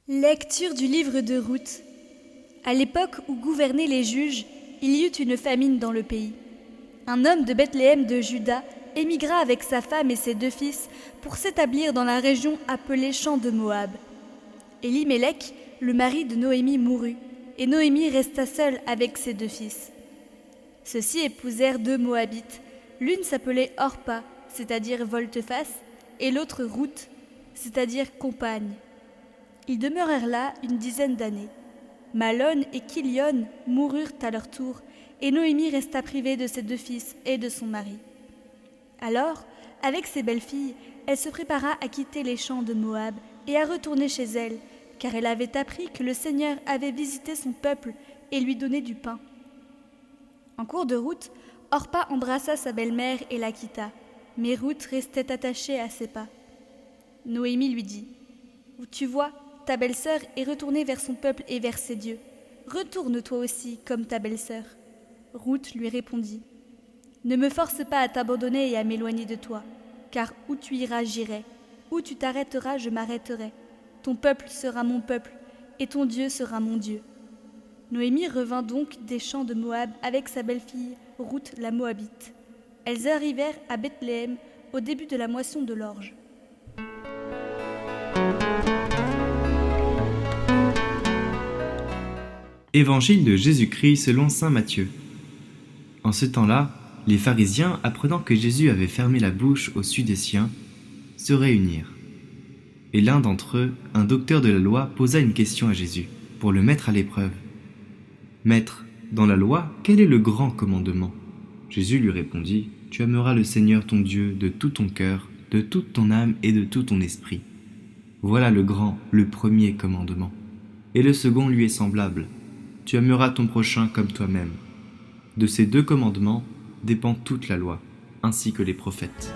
Lecture du livre de Ruth. À l'époque où gouvernaient les juges, il y eut une famine dans le pays. Un homme de Bethléem de Juda émigra avec sa femme et ses 2 fils pour s'établir dans la région appelée Champ de Moab. Élimélec, le mari de Noémie, mourut, et Noémie resta seule avec ses 2 fils. Ceux-ci épousèrent 2 Moabites. L'une s'appelait Orpa, c'est-à-dire volte-face, et l'autre Ruth, c'est-à-dire compagne. Ils demeurèrent là une 10aine d'années. Malon et Kilion moururent à leur tour, et Noémie resta privée de ses 2 fils et de son mari. Alors, avec ses belles-filles, elle se prépara à quitter les champs de Moab et à retourner chez elle, car elle avait appris que le Seigneur avait visité son peuple et lui donné du pain. En cours de route, Orpa embrassa sa belle-mère et la quitta, mais Ruth restait attachée à ses pas. Noémie lui dit : « Tu vois, ta belle-sœur est retournée vers son peuple et vers ses dieux. Retourne toi aussi comme ta belle-sœur. » Ruth lui répondit : « Ne me force pas à t'abandonner et à m'éloigner de toi, car où tu iras, j'irai. Où tu t'arrêteras, je m'arrêterai. Ton peuple sera mon peuple, et ton Dieu sera mon Dieu. » Noémie revint donc des champs de Moab avec sa belle-fille, Ruth la Moabite. Elles arrivèrent à Bethléem au début de la moisson de l'orge. Évangile de Jésus-Christ selon saint Matthieu. En ce temps-là, les pharisiens, apprenant que Jésus avait fermé la bouche aux Sudéciens, se réunirent. Et l'un d'entre eux, un docteur de la loi, posa une question à Jésus, pour le mettre à l'épreuve. « Maître, dans la loi, quel est le grand commandement ?» Jésus lui répondit : « Tu aimeras le Seigneur ton Dieu de tout ton cœur, de toute ton âme et de tout ton esprit. Voilà le grand, le premier commandement. Et le second lui est semblable. Tu aimeras ton prochain comme toi-même. De ces 2 commandements dépend toute la loi, ainsi que les prophètes. »